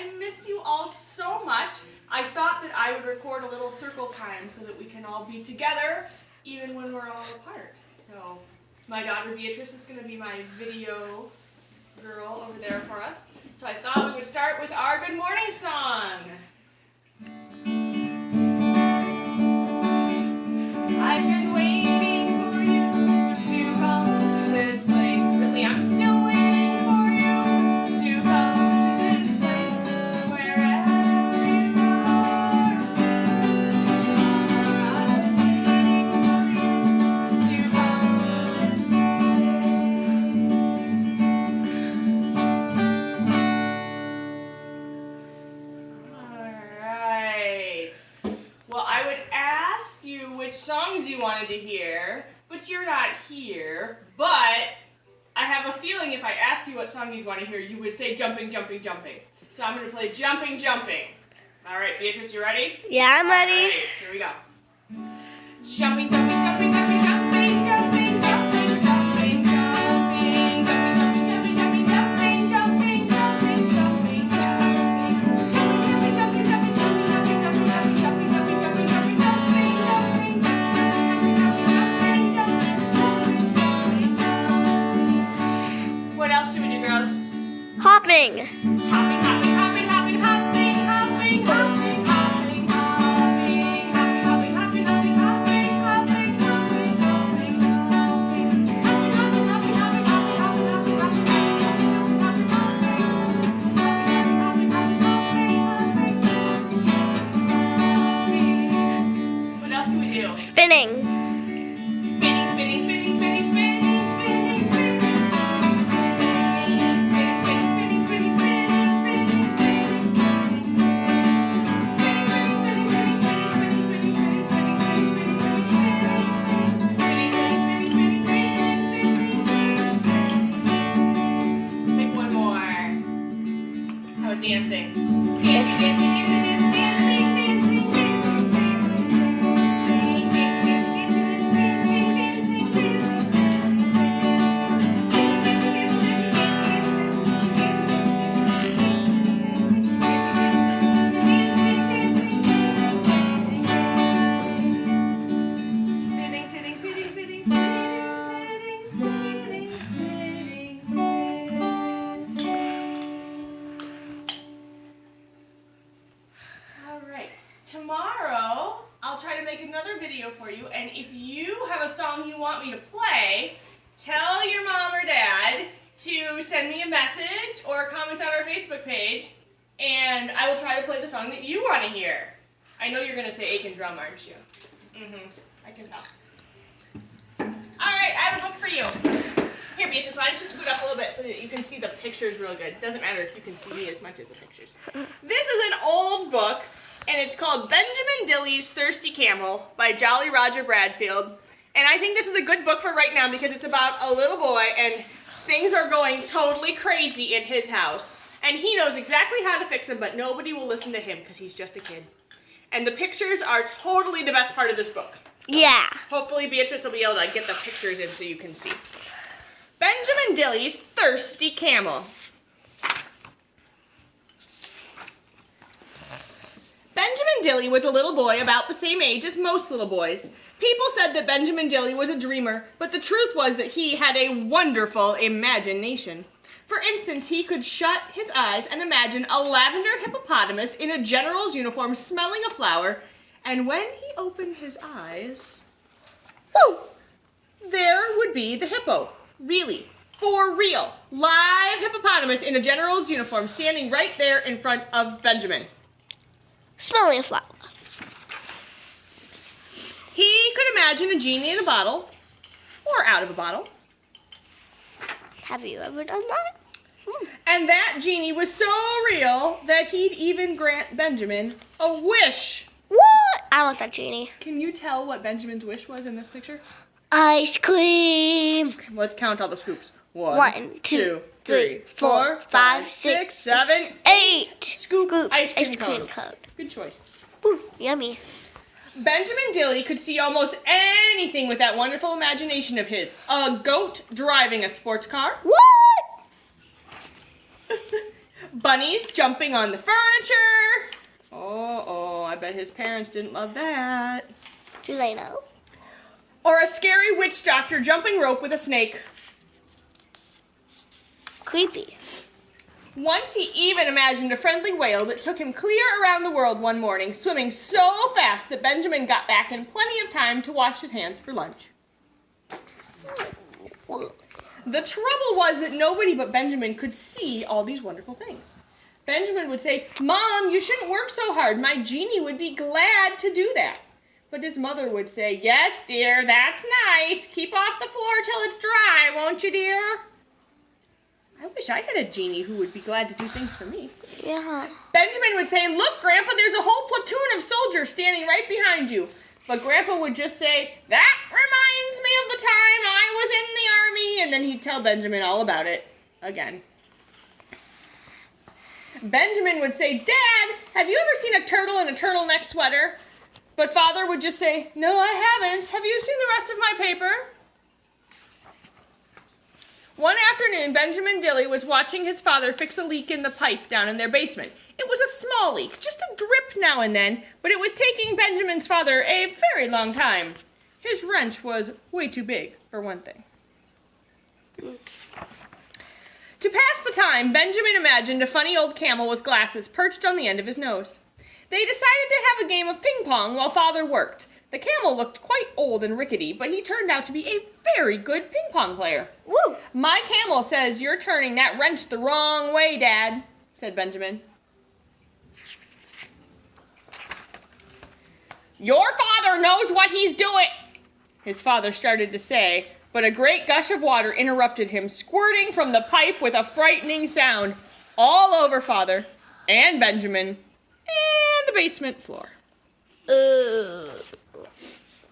I miss you all so much. I thought that I would record a little circle time so that we can all be together even when we're all apart. So my daughter Beatrice is going to be my video girl over there for us. So I thought we would start with our good morning song. I've been waiting for you to come to this place. Really, I'm still waiting for you to come to this place. Wherever you are, I've been waiting for you to come to this place. All right. Well, I would ask you which songs you wanted to hear, but you're not here. But I have a feeling if I ask you what song you'd want to hear, you would say jumping, jumping, jumping. So I'm going to play jumping, jumping. All right, Beatrice, you ready? Yeah, I'm ready. All right, here we go. Jumping, jumping, jumping, jumping, jumping, jumping, jumping, jumping, jumping, jumping, jumping, jumping, jumping, jumping, jumping, jumping. What else should we do, girls? Hopping. Hopping, hopping, hopping, hopping, hopping, hopping, hopping, hopping, hopping, hopping, hopping, hopping, hopping, hopping, hopping, hopping, hopping. What else can we do? Spinning. Spinning, spinning, spinning, spinning, spinning, spinning, spinning. Pick one more. How about dancing? Dancing, dancing, dancing, dancing, dancing, sitting, sitting, sitting, sitting, sitting, sitting, sitting, All right. Tomorrow, I'll try to make another video for you, and if you have a song you want me to play, tell your mom or dad to send me a message or a comment on our Facebook page, and I will try to play the song that you want to hear. I know you're going to say Aiken Drum, aren't you? I can tell. All right, I have a book for you. Here, Beatrice, why don't you scoot up a little bit so that you can see the pictures real good. Doesn't matter if you can see me as much as the pictures. This is an old book, and it's called Benjamin Dilley's Thirsty Camel by Jolly Roger Bradfield. And I think this is a good book for right now because it's about a little boy, and things are going totally crazy in his house. And he knows exactly how to fix them, but nobody will listen to him because he's just a kid. And the pictures are totally the best part of this book. Yeah. Hopefully Beatrice will be able to get the pictures in so you can see. Benjamin Dilley's Thirsty Camel. Benjamin Dilley was a little boy about the same age as most little boys. People said that Benjamin Dilley was a dreamer, but the truth was that he had a wonderful imagination. For instance, he could shut his eyes and imagine a lavender hippopotamus in a general's uniform smelling a flower, and when he opened his eyes, whoo, there would be the hippo. Really, for real, live hippopotamus in a general's uniform standing right there in front of Benjamin. Smelling a flower. He could imagine a genie in a bottle, or out of a bottle. Have you ever done that? And that genie was so real that he'd even grant Benjamin a wish. What? I want that genie. Can you tell what Benjamin's wish was in this picture? Ice cream. Let's count all the scoops. 1, 2, 3, 4, 5, 6, 7, 8. Scoop ice cream cone. cone. Good choice. Ooh, yummy. Benjamin Dilley could see almost anything with that wonderful imagination of his. A goat driving a sports car. What? Bunnies jumping on the furniture. Oh, I bet his parents didn't love that. Do they know? Or a scary witch doctor jumping rope with a snake. Creepy. Once he even imagined a friendly whale that took him clear around the world one morning, swimming so fast that Benjamin got back in plenty of time to wash his hands for lunch. The trouble was that nobody but Benjamin could see all these wonderful things. Benjamin would say, "Mom, you shouldn't work so hard. My genie would be glad to do that." But his mother would say, "Yes, dear, that's nice. Keep off the floor till it's dry, won't you, dear?" I wish I had a genie who would be glad to do things for me. Yeah. Benjamin would say, "Look, Grandpa, there's a whole platoon of soldiers standing right behind you." But Grandpa would just say, "That reminds me of the time I was in the army," and then he'd tell Benjamin all about it again. Benjamin would say, "Dad, have you ever seen a turtle in a turtleneck sweater?" But Father would just say, "No, I haven't. Have you seen the rest of my paper?" One afternoon, Benjamin Dilley was watching his father fix a leak in the pipe down in their basement. It was a small leak, just a drip now and then, but it was taking Benjamin's father a very long time. His wrench was way too big, for one thing. To pass the time, Benjamin imagined a funny old camel with glasses perched on the end of his nose. They decided to have a game of ping pong while Father worked. The camel looked quite old and rickety, but he turned out to be a very good ping pong player. Woo! "My camel says you're turning that wrench the wrong way, Dad," said Benjamin. "Your father knows what he's doing," his father started to say, but a great gush of water interrupted him, squirting from the pipe with a frightening sound all over Father and Benjamin and the basement floor.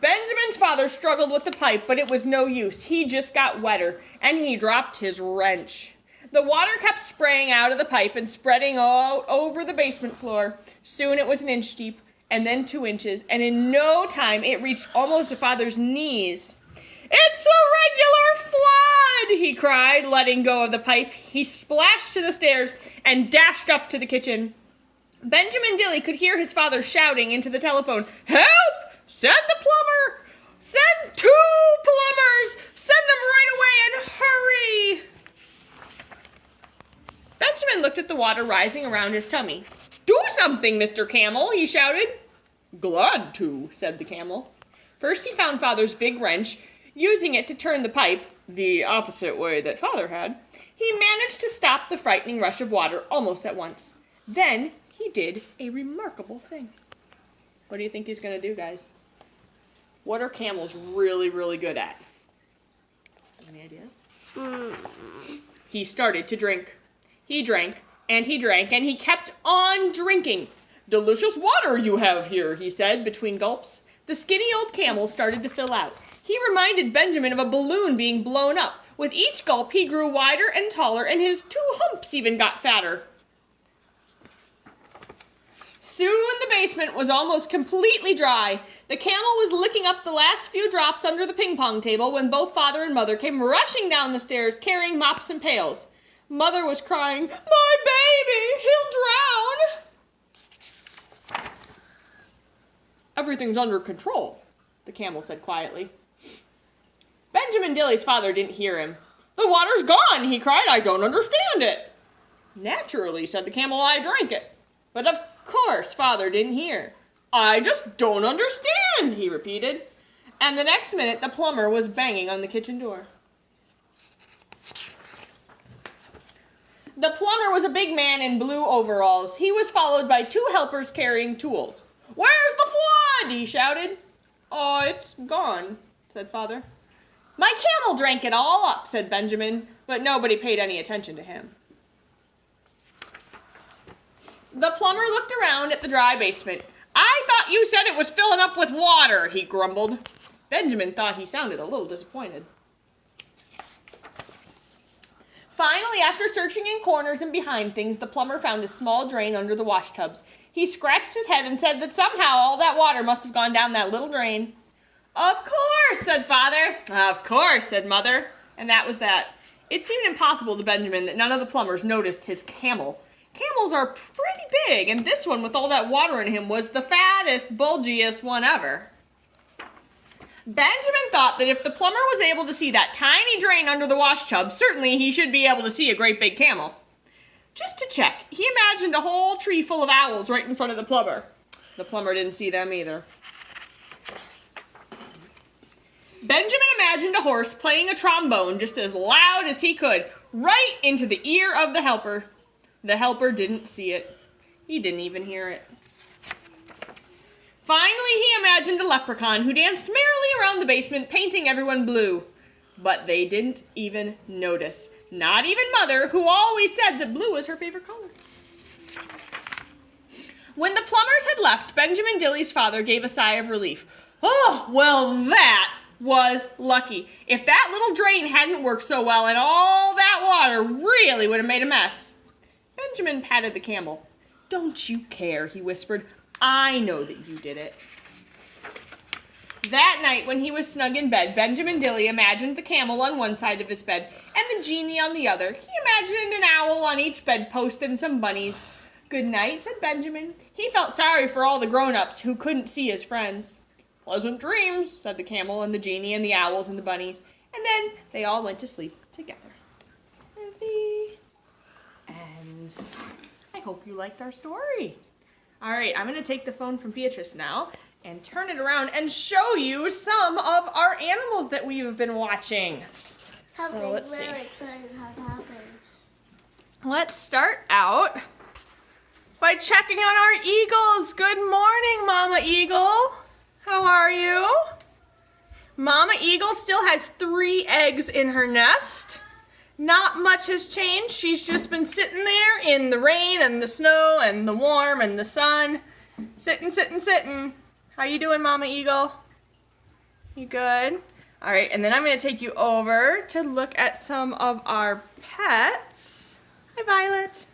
Benjamin's father struggled with the pipe, but it was no use. He just got wetter, and he dropped his wrench. The water kept spraying out of the pipe and spreading all over the basement floor. Soon it was an inch deep, and then 2 inches, and in no time it reached almost to Father's knees. "It's a regular flood!" he cried, letting go of the pipe. He splashed to the stairs and dashed up to the kitchen. Benjamin Dilley could hear his father shouting into the telephone, "Help! Send the plumber! Send 2 plumbers! Send them right away and hurry!" Benjamin looked at the water rising around his tummy. "Do something, Mr. Camel," he shouted. "Glad to," said the camel. First he found Father's big wrench. Using it to turn the pipe, the opposite way that Father had, he managed to stop the frightening rush of water almost at once. Then he did a remarkable thing. What do you think he's going to do, guys? What are camels really, really good at? Any ideas? He started to drink. He drank, and he drank, and he kept on drinking. "Delicious water you have here," he said between gulps. The skinny old camel started to fill out. He reminded Benjamin of a balloon being blown up. With each gulp, he grew wider and taller, and his 2 humps even got fatter. Soon the basement was almost completely dry. The camel was licking up the last few drops under the ping pong table when both Father and Mother came rushing down the stairs carrying mops and pails. Mother was crying, "My baby, he'll drown!" "Everything's under control," the camel said quietly. Benjamin Dilley's father didn't hear him. "The water's gone," he cried. "I don't understand it." "Naturally," said the camel, "I drank it." But of course Father didn't hear. "I just don't understand," he repeated. And the next minute the plumber was banging on the kitchen door. The plumber was a big man in blue overalls. He was followed by 2 helpers carrying tools. "Where's the flood?" he shouted. "Oh, it's gone," said Father. "My camel drank it all up," said Benjamin, but nobody paid any attention to him. The plumber looked around at the dry basement. "I thought you said it was filling up with water," he grumbled. Benjamin thought he sounded a little disappointed. Finally, after searching in corners and behind things, the plumber found a small drain under the wash tubs. He scratched his head and said that somehow all that water must have gone down that little drain. "Of course," said Father. "Of course," said Mother. And that was that. It seemed impossible to Benjamin that none of the plumbers noticed his camel. Camels are pretty big, and this one with all that water in him was the fattest, bulgiest one ever. Benjamin thought that if the plumber was able to see that tiny drain under the wash tub, certainly he should be able to see a great big camel. Just to check, he imagined a whole tree full of owls right in front of the plumber. The plumber didn't see them either. Benjamin imagined a horse playing a trombone just as loud as he could, right into the ear of the helper. The helper didn't see it. He didn't even hear it. Finally, he imagined a leprechaun who danced merrily around the basement, painting everyone blue. But they didn't even notice. Not even Mother, who always said that blue was her favorite color. When the plumbers had left, Benjamin Dilley's father gave a sigh of relief. Oh, well, that was lucky. If that little drain hadn't worked so well and all that water really would have made a mess. Benjamin patted the camel. Don't you care, he whispered. I know that you did it. That night, when he was snug in bed, Benjamin Dilley imagined the camel on one side of his bed and the genie on the other. He imagined an owl on each bedpost and some bunnies. Good night, said Benjamin. He felt sorry for all the grown-ups who couldn't see his friends. Pleasant dreams, said the camel and the genie and the owls and the bunnies. And then they all went to sleep together. And the ends. I hope you liked our story. All right, I'm going to take the phone from Beatrice now and turn it around and show you some of our animals that we've been watching. Something So let's see. really exciting has happened. Let's start out by checking on our eagles. Good morning, Mama Eagle. How are you? Mama Eagle still has 3 eggs in her nest. Not much has changed. She's just been sitting there in the rain and the snow and the warm and the sun. Sitting, sitting, sitting. How you doing, Mama Eagle? You good? All right, and then I'm going to take you over to look at some of our pets. Hi, Violet.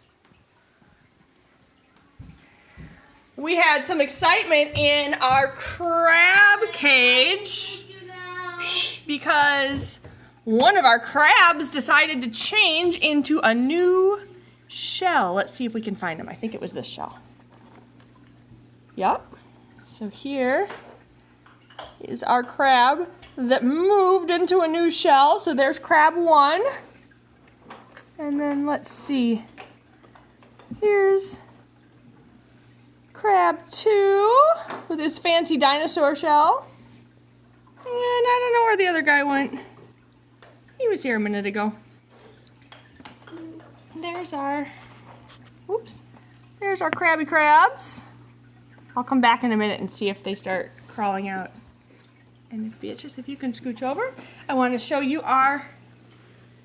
We had some excitement in our crab cage because one of our crabs decided to change into a new shell. Let's see if we can find him. I think it was this shell. Yep. So here is our crab that moved into a new shell. So there's crab 1. And then let's see. Here's crab 2 with his fancy dinosaur shell. And I don't know where the other guy went. He was here a minute ago. There's our Krabby Crabs. I'll come back in a minute and see if they start crawling out. And Beatrice, if you can scooch over, I want to show you our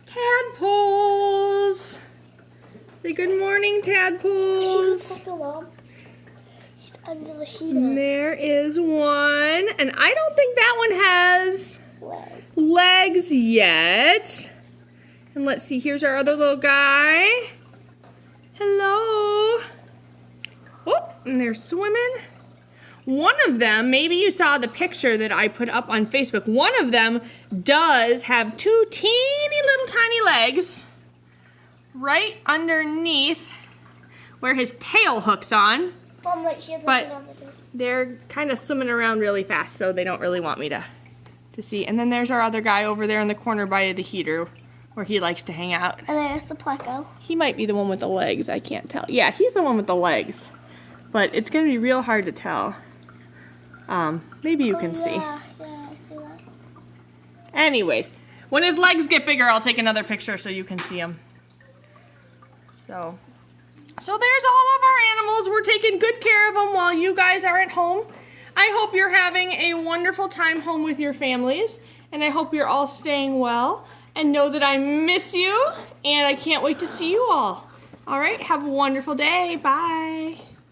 tadpoles. Say good morning, tadpoles. He's under the heater. And there is one, and I don't think that one has legs yet. And let's see, here's our other little guy. Hello. Oh, and they're swimming. One of them, maybe you saw the picture that I put up on Facebook. One of them does have 2 teeny little tiny legs right underneath where his tail hooks on. Mom, like, here's But another. they're kind of swimming around really fast, so they don't really want me to see. And then there's our other guy over there in the corner by the heater where he likes to hang out. And there's the pleco. He might be the one with the legs. I can't tell. Yeah, he's the one with the legs. But it's going to be real hard to tell. Maybe you can see. Yeah, I see that. Anyways, when his legs get bigger, I'll take another picture so you can see him. So there's all of our animals. We're taking good care of them while you guys are at home. I hope you're having a wonderful time home with your families, and I hope you're all staying well. And know that I miss you, and I can't wait to see you all. All right, have a wonderful day. Bye.